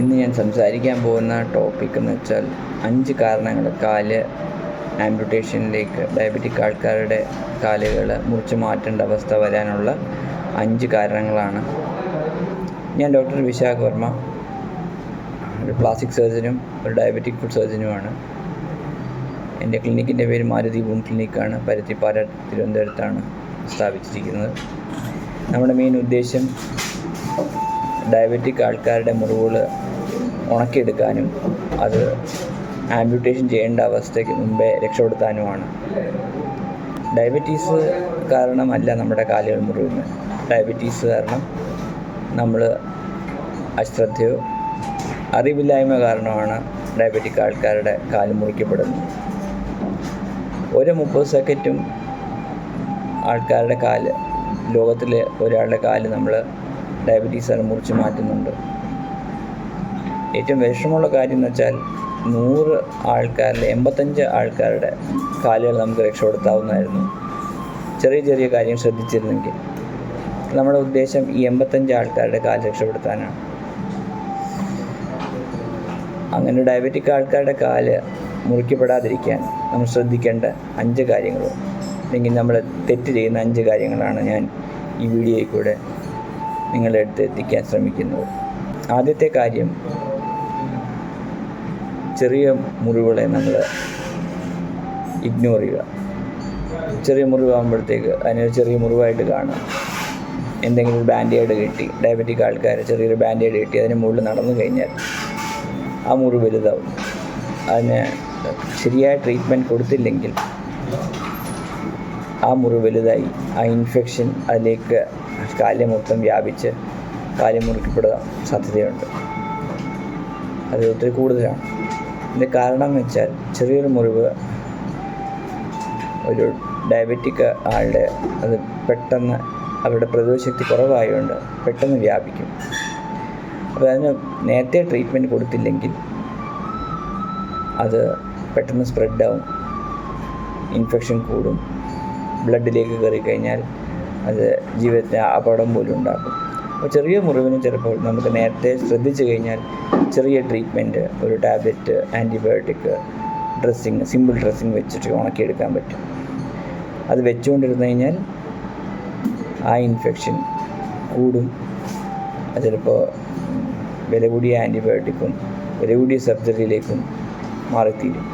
ഇന്ന് ഞാൻ സംസാരിക്കാൻ പോകുന്ന ടോപ്പിക് എന്ന് വെച്ചാൽ 5 കാരണങ്ങൾ കാല് ആംപുട്ടേഷനിലേക്ക് ഡയബറ്റിക് ആൾക്കാരുടെ കാലുകൾ മുറിച്ച് മാറ്റേണ്ട അവസ്ഥ വരാനുള്ള 5 കാരണങ്ങളാണ്. ഞാൻ ഡോക്ടർ വിശാഖ് വർമ്മ, ഒരു പ്ലാസ്റ്റിക് സർജനും ഒരു ഡയബറ്റിക് ഫുഡ് സർജനുമാണ്. എൻ്റെ ക്ലിനിക്കിൻ്റെ പേര് മാരുതി വൂണ്ട് ക്ലിനിക്കാണ്. പരുത്തിപ്പാറ, തിരുവനന്തപുരത്താണ് സ്ഥാപിച്ചിരിക്കുന്നത്. നമ്മുടെ മെയിൻ ഉദ്ദേശം ഡയബറ്റിക് ആൾക്കാരുടെ മുറിവുകൾ ഉണക്കിയെടുക്കാനും അത് ആംപ്യൂട്ടേഷൻ ചെയ്യേണ്ട അവസ്ഥയ്ക്ക് മുമ്പേ രക്ഷപ്പെടുത്താനുമാണ്. ഡയബറ്റീസ് കാരണമല്ല നമ്മുടെ കാലുകൾ മുറിയുന്നത്. ഡയബറ്റീസ് കാരണം നമ്മൾ അശ്രദ്ധയോ അറിവില്ലായ്മ കാരണമാണ് ഡയബറ്റിക് ആൾക്കാരുടെ കാല് മുറിക്കപ്പെടുന്നത്. ഒരു 30 സെക്കൻഡും ആൾക്കാരുടെ കാല്, ലോകത്തിലെ ഒരാളുടെ കാല് നമ്മൾ ഡയബറ്റീസാണ് മുറിച്ച് മാറ്റുന്നുണ്ട്. ഏറ്റവും വിഷമമുള്ള കാര്യം എന്ന് വെച്ചാൽ 100 ആൾക്കാരിൽ 85 ആൾക്കാരുടെ കാലുകൾ നമുക്ക് രക്ഷപ്പെടുത്താവുന്നതായിരുന്നു, ചെറിയ ചെറിയ കാര്യം ശ്രദ്ധിച്ചിരുന്നെങ്കിൽ. നമ്മുടെ ഉദ്ദേശം ഈ 85 ആൾക്കാരുടെ കാല് രക്ഷപ്പെടുത്താനാണ്. അങ്ങനെ ഡയബറ്റിക് ആൾക്കാരുടെ കാല് മുറിക്കപ്പെടാതിരിക്കാൻ നമ്മൾ ശ്രദ്ധിക്കേണ്ട 5 കാര്യങ്ങൾ, അല്ലെങ്കിൽ നമ്മൾ തെറ്റ് ചെയ്യുന്ന 5 കാര്യങ്ങളാണ് ഞാൻ ഈ വീഡിയോയിൽ കൂടെ നിങ്ങളുടെ അടുത്ത് എത്തിക്കാൻ ശ്രമിക്കുന്നത്. ആദ്യത്തെ കാര്യം, ചെറിയ മുറിവുകളെ നമ്മൾ ഇഗ്നോർ ചെയ്യുക. ചെറിയ മുറിവാകുമ്പോഴത്തേക്ക് അതിനൊരു ചെറിയ മുറിവായിട്ട് കാണുക. എന്തെങ്കിലും ഒരു ബാൻഡേഡ് കെട്ടി, ഡയബറ്റിക് ആൾക്കാർ ചെറിയൊരു ബാൻഡേഡ് കെട്ടി അതിന് മുകളിൽ നടന്നു കഴിഞ്ഞാൽ ആ മുറിവ് വലുതാവും. അതിന് ശരിയായ ട്രീറ്റ്മെൻറ്റ് കൊടുത്തില്ലെങ്കിൽ ആ മുറിവ് വലുതായി ആ ഇൻഫെക്ഷൻ അതിലേക്ക് കാല് മൊത്തം വ്യാപിച്ച് കാല് മുറിക്കപ്പെടാൻ സാധ്യതയുണ്ട്. അത് ഒത്തിരി കൂടുതലാണ്. ഇതിൻ്റെ കാരണം എന്ന് വെച്ചാൽ ചെറിയൊരു മുറിവ് ഒരു ഡയബറ്റിക് ആളുടെ അത് പെട്ടെന്ന് അവരുടെ പ്രതിരോധശക്തി കുറവായതുകൊണ്ട് പെട്ടെന്ന് വ്യാപിക്കും. അപ്പോൾ അതിന് നേരത്തെ ട്രീറ്റ്മെൻറ്റ് കൊടുത്തില്ലെങ്കിൽ അത് പെട്ടെന്ന് സ്പ്രെഡാവും, ഇൻഫെക്ഷൻ കൂടും, ബ്ലഡിലേക്ക് കയറിക്കഴിഞ്ഞാൽ അത് ജീവിതത്തിന് അപകടം പോലും ഉണ്ടാക്കും. അപ്പോൾ ചെറിയ മുറിവിന് ചിലപ്പോൾ നമുക്ക് നേരത്തെ ശ്രദ്ധിച്ചു കഴിഞ്ഞാൽ ചെറിയ ട്രീറ്റ്മെൻറ്റ്, ഒരു tablet, antibiotic, dressing, simple dressing വെച്ചിട്ട് ഉണക്കിയെടുക്കാൻ പറ്റും. അത് വെച്ചുകൊണ്ടിരുന്നു കഴിഞ്ഞാൽ ആ ഇൻഫെക്ഷൻ കൂടും. അത് ചിലപ്പോൾ വില കൂടിയ ആൻറ്റിബയോട്ടിക്കും വില കൂടിയ സർജറിയിലേക്കും മാറിത്തീരും,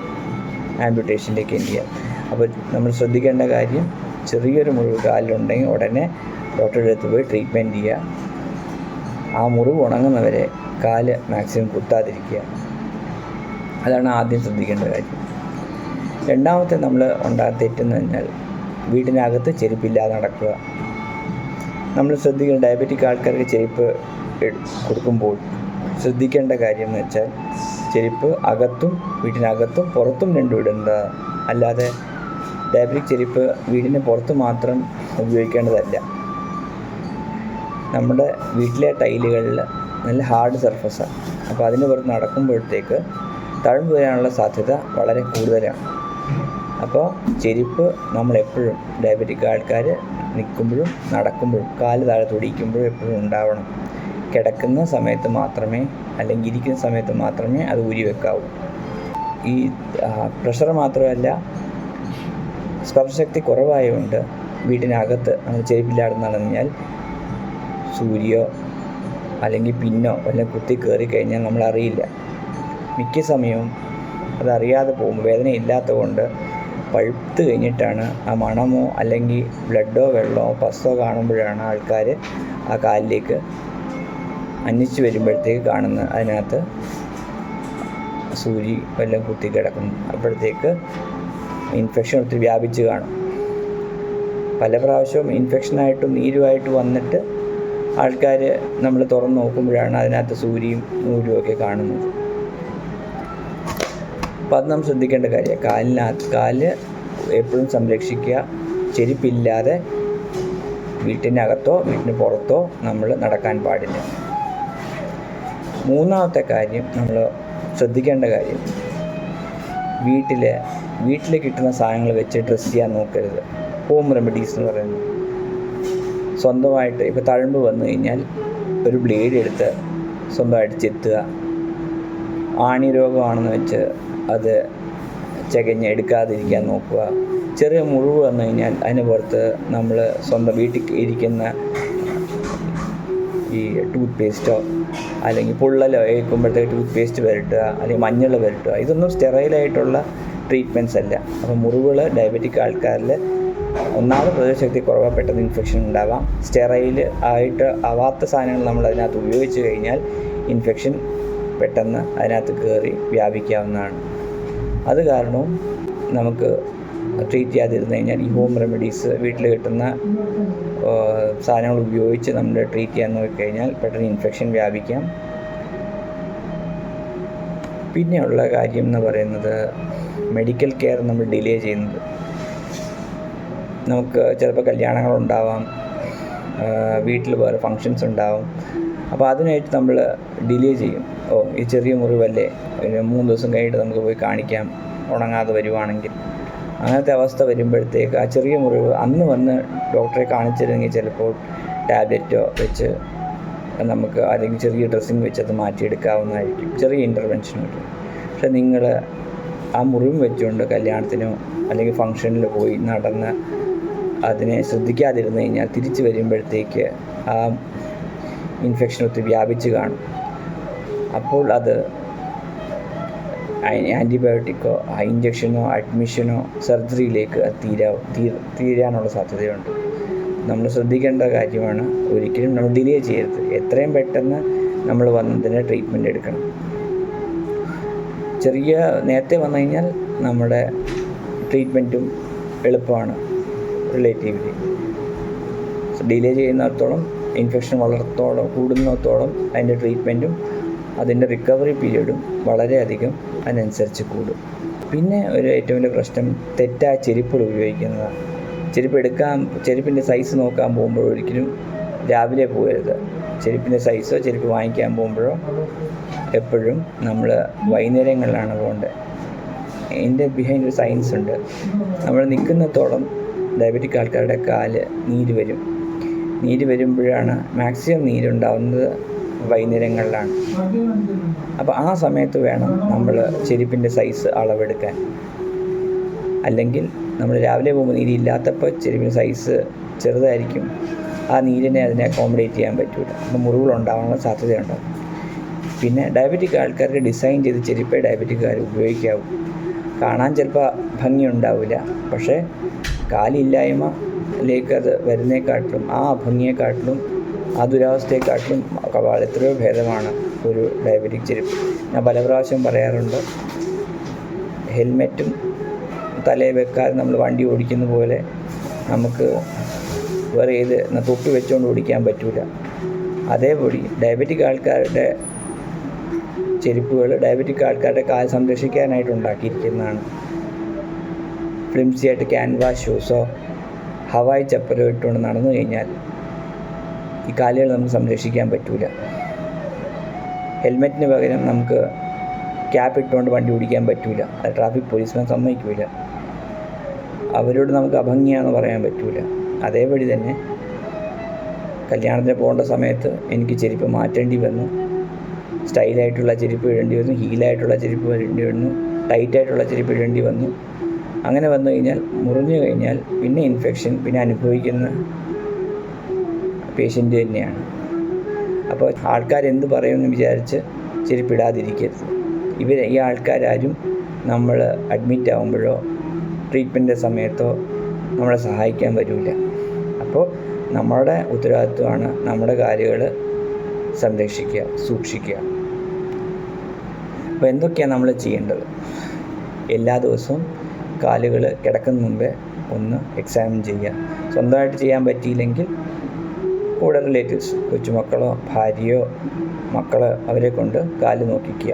ആംപ്യൂട്ടേഷനിലേക്ക് എന്ത് ചെയ്യാം. അപ്പോൾ നമ്മൾ ശ്രദ്ധിക്കേണ്ട കാര്യം, ചെറിയൊരു മുറിവ് കാലിലുണ്ടെങ്കിൽ ഉടനെ ഡോക്ടറുടെ അടുത്ത് പോയി ട്രീറ്റ്മെൻറ്റ് ചെയ്യുക. ആ മുറിവ് ഉണങ്ങുന്നവരെ കാല് മാക്സിമം കുത്താതിരിക്കുക. അതാണ് ആദ്യം ശ്രദ്ധിക്കേണ്ട കാര്യം. രണ്ടാമത്തെ നമ്മൾ തെറ്റെന്ന് പറഞ്ഞാൽ വീടിനകത്ത് ചെരുപ്പില്ലാതെ നടക്കുക. നമ്മൾ ശ്രദ്ധിക്കേണ്ട, ഡയബറ്റിക് ആൾക്കാർക്ക് ചെരുപ്പ് കൊടുക്കുമ്പോൾ ശ്രദ്ധിക്കേണ്ട കാര്യം എന്ന് വെച്ചാൽ ചെരുപ്പ് അകത്തും വീട്ടിനകത്തും പുറത്തും രണ്ടും ഇടുന്നത്. അല്ലാതെ ഡയബറ്റിക് ചെരുപ്പ് വീടിന് പുറത്ത് മാത്രം ഉപയോഗിക്കേണ്ടതല്ല. നമ്മുടെ വീട്ടിലെ ടൈലുകളിൽ നല്ല ഹാർഡ് സർഫസാണ്. അപ്പോൾ അതിന് പുറത്ത് നടക്കുമ്പോഴത്തേക്ക് തഴമ്പ് വരാനുള്ള സാധ്യത വളരെ കൂടുതലാണ്. അപ്പോൾ ചെരുപ്പ് നമ്മളെപ്പോഴും ഡയബറ്റിക് ആൾക്കാർ നിൽക്കുമ്പോഴും നടക്കുമ്പോഴും കാല് താഴെ തൊടിയിക്കുമ്പോഴും എപ്പോഴും ഉണ്ടാവണം. കിടക്കുന്ന സമയത്ത് മാത്രമേ, അല്ലെങ്കിൽ ഇരിക്കുന്ന സമയത്ത് മാത്രമേ അത് ഊരി വെക്കാവൂ. ഈ പ്രഷർ മാത്രമല്ല, സ്പർശശക്തി കുറവായതുകൊണ്ട് വീട്ടിനകത്ത് നമ്മൾ ചെരുപ്പില്ലാതെ നടന്നാൽ സൂര്യോ അല്ലെങ്കിൽ പിന്നോ വല്ലതും കുത്തി കയറി കഴിഞ്ഞാൽ നമ്മളറിയില്ല. മിക്ക സമയവും അതറിയാതെ പോകും. വേദന ഇല്ലാത്തത് കൊണ്ട് പഴുത്ത് കഴിഞ്ഞിട്ടാണ് ആ മണമോ അല്ലെങ്കിൽ ബ്ലഡോ വെള്ളമോ പസ്സോ കാണുമ്പോഴാണ് ആൾക്കാർ ആ കാലിലേക്ക് അന്വേഷിച്ച് വരുമ്പോഴത്തേക്ക് കാണുന്നത് അതിനകത്ത് സൂചി വല്ലതും കുത്തി കിടക്കുന്നു. അപ്പോഴത്തേക്ക് ഇൻഫെക്ഷൻ ഒത്തിരി വ്യാപിച്ച് കാണും. പല പ്രാവശ്യവും ഇൻഫെക്ഷനായിട്ടും നീരുമായിട്ട് വന്നിട്ട് ആൾക്കാർ നമ്മൾ തുറന്ന് നോക്കുമ്പോഴാണ് അതിനകത്ത് സൂചിയും നൂലും ഒക്കെ കാണുന്നത്. അപ്പോൾ അത് നമ്മൾ ശ്രദ്ധിക്കേണ്ട കാര്യമാണ്. കാല് എപ്പോഴും സംരക്ഷിക്കുക. ചെരുപ്പില്ലാതെ വീട്ടിനകത്തോ വീട്ടിന് പുറത്തോ നമ്മൾ നടക്കാൻ പാടില്ല. മൂന്നാമത്തെ കാര്യം, നമ്മൾ ശ്രദ്ധിക്കേണ്ട കാര്യം, വീട്ടിൽ കിട്ടുന്ന സാധനങ്ങൾ വെച്ച് ഡ്രസ്സ് ചെയ്യാൻ നോക്കരുത്. ഹോം റെമഡീസ് എന്ന് പറയുന്നത് സ്വന്തമായിട്ട്, ഇപ്പോൾ തഴമ്പ് വന്നു കഴിഞ്ഞാൽ ഒരു ബ്ലേഡ് എടുത്ത് സ്വന്തമായിട്ട് ചെത്തുക, ആണി രോഗമാണെന്ന് വെച്ച് അത് ചകഞ്ഞ് എടുക്കാതിരിക്കാൻ നോക്കുക. ചെറിയ മുറിവ് വന്നു കഴിഞ്ഞാൽ അതിന് പുറത്ത് നമ്മൾ സ്വന്തം വീട്ടിൽ ഇരിക്കുന്ന ഈ ടൂത്ത് പേസ്റ്റോ അല്ലെങ്കിൽ പൊള്ളലോ ഏൽക്കുമ്പോഴത്തേക്ക് ടൂത്ത് പേസ്റ്റ് പുരട്ടുക, അല്ലെങ്കിൽ മഞ്ഞൾ പുരട്ടുക. ഇതൊന്നും സ്റ്റെറൈലായിട്ടുള്ള ട്രീറ്റ്മെൻറ്റ്സ് അല്ല. അപ്പോൾ മുറിവുകൾ ഡയബറ്റിക് ആൾക്കാരിൽ ഒന്നാമത് പ്രതിരോധശക്തി കുറവ്, പെട്ടെന്ന് ഇൻഫെക്ഷൻ ഉണ്ടാവാം. സ്റ്റെറൈൽ ആയിട്ട് ആവാത്ത സാധനങ്ങൾ നമ്മൾ അതിനകത്ത് ഉപയോഗിച്ച് കഴിഞ്ഞാൽ ഇൻഫെക്ഷൻ പെട്ടെന്ന് അതിനകത്ത് കയറി വ്യാപിക്കാവുന്നതാണ്. അത് കാരണവും നമുക്ക് ട്രീറ്റ് ചെയ്യാതിരുന്നു കഴിഞ്ഞാൽ ഈ ഹോം റെമഡീസ്, വീട്ടിൽ കിട്ടുന്ന സാധനങ്ങൾ ഉപയോഗിച്ച് നമ്മൾ ട്രീറ്റ് ചെയ്യാൻ നോക്കിക്കഴിഞ്ഞാൽ പെട്ടെന്ന് ഇൻഫെക്ഷൻ വ്യാപിക്കാം. പിന്നെയുള്ള കാര്യം എന്ന് പറയുന്നത് മെഡിക്കൽ കെയർ നമ്മൾ ഡിലേ ചെയ്യുന്നത്. നമുക്ക് ചിലപ്പോൾ കല്യാണങ്ങളുണ്ടാവാം, വീട്ടിൽ വേറെ ഫങ്ഷൻസ് ഉണ്ടാവും. അപ്പോൾ അതിനായിട്ട് നമ്മൾ ഡിലേ ചെയ്യും. ഈ ചെറിയ മുറിവല്ലേ, 3 ദിവസം കഴിഞ്ഞിട്ട് നമുക്ക് പോയി കാണിക്കാം, ഉണങ്ങാതെ വരുവാണെങ്കിൽ. അങ്ങനത്തെ അവസ്ഥ വരുമ്പോഴത്തേക്ക് ആ ചെറിയ മുറിവ് അന്ന് വന്ന് ഡോക്ടറെ കാണിച്ചിരുന്നെങ്കിൽ ചിലപ്പോൾ ടാബ്ലറ്റോ വെച്ച് നമുക്ക് അല്ലെങ്കിൽ ചെറിയ ഡ്രസ്സിങ് വെച്ച് അത് മാറ്റിയെടുക്കാവുന്നതായിരിക്കും, ചെറിയ ഇൻ്റർവെൻഷൻ കിട്ടും. പക്ഷെ നിങ്ങൾ ആ മുറിവ് വെച്ചുകൊണ്ട് കല്യാണത്തിനോ അല്ലെങ്കിൽ ഫങ്ഷനിൽ പോയി നടന്ന് അതിനെ ശ്രദ്ധിക്കാതിരുന്നു കഴിഞ്ഞാൽ തിരിച്ച് വരുമ്പോഴത്തേക്ക് ആ ഇൻഫെക്ഷൻ ഒത്തിരി വ്യാപിച്ച് കാണും. അപ്പോൾ അത് ആൻറ്റിബയോട്ടിക്കോ ഇഞ്ചക്ഷനോ അഡ്മിഷനോ സർജറിയിലേക്ക് തീരാനുള്ള സാധ്യതയുണ്ട്. നമ്മൾ ശ്രദ്ധിക്കേണ്ട കാര്യമാണ്. ഒരിക്കലും നമ്മൾ ഡിലേ ചെയ്യരുത്. എത്രയും പെട്ടെന്ന് നമ്മൾ വന്നതിന് ട്രീറ്റ്മെൻറ്റ് എടുക്കണം. നേരത്തെ വന്നു കഴിഞ്ഞാൽ നമ്മുടെ ട്രീറ്റ്മെൻറ്റും എളുപ്പമാണ് റിലേറ്റീവ്ലി. ഡിലേ ചെയ്യുന്നിടത്തോളം ഇൻഫെക്ഷൻ കൂടുന്നിടത്തോളം അതിൻ്റെ ട്രീറ്റ്മെൻറ്റും അതിൻ്റെ റിക്കവറി പീരീഡും വളരെയധികം അതിനനുസരിച്ച് കൂടും. പിന്നെ ഏറ്റവും വലിയ പ്രശ്നം തെറ്റായ ചെരുപ്പുകൾ ഉപയോഗിക്കുന്നതാണ്. ചെരുപ്പിൻ്റെ സൈസ് നോക്കാൻ പോകുമ്പോൾ ഒരിക്കലും രാവിലെ പോകരുത്. ചെരുപ്പിൻ്റെ സൈസോ ചെരുപ്പ് വാങ്ങിക്കാൻ പോകുമ്പോഴോ എപ്പോഴും നമ്മൾ വൈകുന്നേരങ്ങളിലാണ് പോകേണ്ടത്. ഇതിൻ്റെ ബിഹൈൻഡ് ഒരു സയൻസ് ഉണ്ട്. നമ്മൾ നിൽക്കുന്നിടത്തോളം ഡയബറ്റിക് ആൾക്കാരുടെ കാല് നീര് വരുമ്പോഴാണ് മാക്സിമം നീരുണ്ടാവുന്നത് വൈകുന്നേരങ്ങളിലാണ്. അപ്പോൾ ആ സമയത്ത് വേണം നമ്മൾ ചെരുപ്പിൻ്റെ സൈസ് അളവെടുക്കാൻ. അല്ലെങ്കിൽ നമ്മൾ രാവിലെ പോകുമ്പോൾ നീരില്ലാത്തപ്പോൾ ചെരുപ്പിൻ്റെ സൈസ് ചെറുതായിരിക്കും, ആ നീരിനെ അതിനെ അക്കോമഡേറ്റ് ചെയ്യാൻ പറ്റില്ല. അപ്പോൾ മുറിവുകളുണ്ടാകാനുള്ള സാധ്യതയുണ്ടാകും. പിന്നെ ഡയബറ്റിക് ആൾക്കാർക്ക് ഡിസൈൻ ചെയ്ത് ചെരുപ്പേ ഡയബറ്റിക്കാർ ഉപയോഗിക്കാവൂ. കാണാൻ ചിലപ്പോൾ ഭംഗിയുണ്ടാവില്ല, പക്ഷേ കാലില്ലായ്മയിലേക്ക് അത് വരുന്നേക്കാട്ടിലും ആ അഭംഗിയെക്കാട്ടിലും ആ ദുരവസ്ഥയെക്കാട്ടിലും എത്രയോ ഭേദമാണ് ഒരു ഡയബറ്റിക് ചെരുപ്പ്. ഞാൻ പല പ്രാവശ്യം പറയാറുണ്ട്, ഹെൽമെറ്റും തലയിൽ വെക്കാതെ നമ്മൾ വണ്ടി ഓടിക്കുന്ന പോലെ നമുക്ക് വേറെ തൊപ്പി വെച്ചുകൊണ്ട് ഓടിക്കാൻ പറ്റില്ല. അതേപടി ഡയബറ്റിക് ആൾക്കാരുടെ ചെരുപ്പുകൾ ഡയബറ്റിക് ആൾക്കാരുടെ കാൽ സംരക്ഷിക്കാനായിട്ട് ഉണ്ടാക്കിയിരിക്കുന്നതാണ്. ഫ്ലിംസി ആയിട്ട് ക്യാൻവാസ് ഷൂസോ ഹവായി ചപ്പലോ ഇട്ടുകൊണ്ട് നടന്നു കഴിഞ്ഞാൽ ഈ കാലുകൾ നമുക്ക് സംരക്ഷിക്കാൻ പറ്റില്ല. ഹെൽമെറ്റിന് പകരം നമുക്ക് ക്യാപ്പ് ഇട്ടുകൊണ്ട് വണ്ടി ഓടിക്കാൻ പറ്റില്ല. അത് ട്രാഫിക് പോലീസ്മാൻ സമ്മതിക്കില്ല. അവരോട് നമുക്ക് അഭംഗിയാണെന്ന് പറയാൻ പറ്റില്ല. അതേപടി തന്നെ കല്യാണത്തിന് പോകേണ്ട സമയത്ത് എനിക്ക് ചെരുപ്പ് മാറ്റേണ്ടി വന്നു. സ്റ്റൈലായിട്ടുള്ള ചെരുപ്പ് ഇടേണ്ടി വന്നു, ഹീലായിട്ടുള്ള ചെരുപ്പ് ഇടേണ്ടി വന്നു, ടൈറ്റായിട്ടുള്ള ചെരുപ്പ് ഇടേണ്ടി വന്നു. അങ്ങനെ വന്നു കഴിഞ്ഞാൽ മുറിഞ്ഞു കഴിഞ്ഞാൽ പിന്നെ ഇൻഫെക്ഷൻ പിന്നെ അനുഭവിക്കുന്ന പേഷ്യൻ്റ് തന്നെയാണ്. അപ്പോൾ ആൾക്കാരെന്ത് പറയുമെന്ന് വിചാരിച്ച് ചെരുപ്പിടാതിരിക്കരുത്. ഈ ആൾക്കാരും നമ്മൾ അഡ്മിറ്റ് ആകുമ്പോഴോ ട്രീറ്റ്മെൻറ്റ് സമയത്തോ നമ്മളെ സഹായിക്കാൻ വരില്ല. അപ്പോൾ നമ്മുടെ ഉത്തരവാദിത്വമാണ് നമ്മുടെ കാലുകൾ സംരക്ഷിക്കുക, സൂക്ഷിക്കുക. അപ്പോൾ എന്തൊക്കെയാണ് നമ്മൾ ചെയ്യേണ്ടത്? എല്ലാ ദിവസവും കാലുകൾ കിടക്കുന്ന മുമ്പേ ഒന്ന് എക്സാമിൻ ചെയ്യുക. സ്വന്തമായിട്ട് ചെയ്യാൻ പറ്റിയില്ലെങ്കിൽ കൂടെ റിലേറ്റീവ്സ്, കൊച്ചുമക്കളോ ഭാര്യയോ മക്കളോ അവരെ കൊണ്ട് കാല് നോക്കിക്കുക.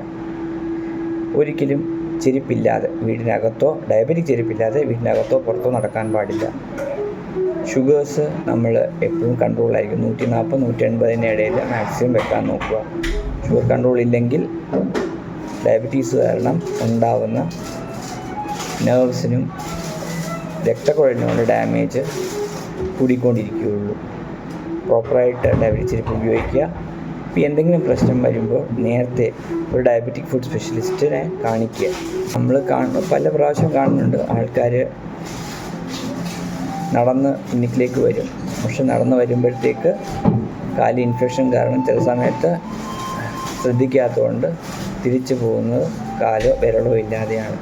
ഒരിക്കലും ചെരുപ്പില്ലാതെ വീടിനകത്തോ, ഡയബറ്റിക് ചെരുപ്പില്ലാതെ വീടിനകത്തോ പുറത്തോ നടക്കാൻ പാടില്ല. ഷുഗേഴ്സ് നമ്മൾ എപ്പോഴും കൺട്രോളായിരിക്കും. 140-180 ഇടയിൽ മാക്സിമം വെക്കാൻ നോക്കുക. ഷുഗർ കൺട്രോൾ ഇല്ലെങ്കിൽ ഡയബറ്റീസ് കാരണം ഉണ്ടാവുന്ന നെർവ്സിനും രക്തക്കുഴലിനുമുള്ള ഡാമേജ് കൂടിക്കൊണ്ടിരിക്കുകയുള്ളൂ. പ്രോപ്പറായിട്ട് ഡയബറ്റിക് ചെരുപ്പ് ഉപയോഗിക്കുക. ഇപ്പോൾ എന്തെങ്കിലും പ്രശ്നം വരുമ്പോൾ നേരത്തെ ഒരു ഡയബറ്റിക് ഫുഡ് സ്പെഷ്യലിസ്റ്റിനെ കാണിക്കുക. നമ്മൾ പല പ്രാവശ്യം കാണുന്നുണ്ട് ആൾക്കാർ നടന്ന് ക്ലിനിക്കിലേക്ക് വരും, പക്ഷെ നടന്ന് വരുമ്പോഴത്തേക്ക് കാല് ഇൻഫെക്ഷൻ കാരണം ചില സമയത്ത് ശ്രദ്ധിക്കാത്തതുകൊണ്ട് തിരിച്ചു പോകുന്നത് കാലോ വിരളോ ഇല്ലാതെയാണ്.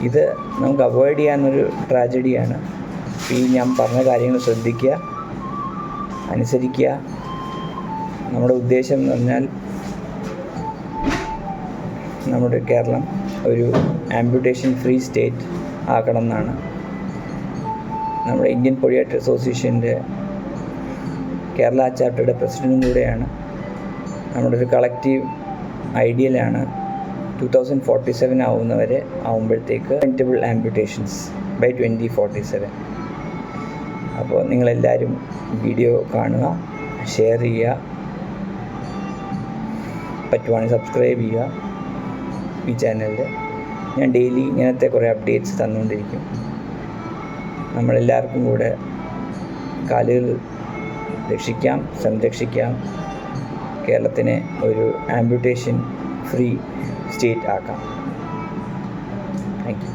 ഇത് നമുക്ക് അവോയ്ഡ് ചെയ്യാനൊരു ട്രാജഡിയാണ്. ഈ ഞാൻ പറഞ്ഞ കാര്യങ്ങൾ ശ്രദ്ധിക്കുക, അനുസരിക്കുക. നമ്മുടെ ഉദ്ദേശം എന്ന് പറഞ്ഞാൽ നമ്മുടെ കേരളം ഒരു ആംപ്യൂട്ടേഷൻ ഫ്രീ സ്റ്റേറ്റ് ആക്കണം എന്നാണ്. നമ്മുടെ ഇന്ത്യൻ പൊഡിയാട്രി അസോസിയേഷൻ്റെ കേരള ചാപ്റ്ററുടെ പ്രസിഡൻറ്റും കൂടെയാണ്. നമ്മുടെ ഒരു കളക്റ്റീവ് ഐഡിയലാണ് 2047 ആവുമ്പോഴത്തേക്ക് പ്രിവെൻറ്റബിൾ ആംപ്യൂട്ടേഷൻസ് ബൈ 2047. അപ്പോൾ നിങ്ങളെല്ലാവരും വീഡിയോ കാണുക, ഷെയർ ചെയ്യുക, പറ്റുവാണെങ്കിൽ സബ്സ്ക്രൈബ് ചെയ്യുക ഈ ചാനലിൽ. ഞാൻ ഡെയിലി ഇങ്ങനത്തെ കുറേ അപ്ഡേറ്റ്സ് തന്നുകൊണ്ടിരിക്കും. നമ്മളെല്ലാവർക്കും കൂടെ കാലുകൾ രക്ഷിക്കാം, സംരക്ഷിക്കാം, കേരളത്തിനെ ഒരു ആംപ്യൂട്ടേഷൻ ഫ്രീ സ്റ്റേറ്റ് ആക്കാം. Thank you.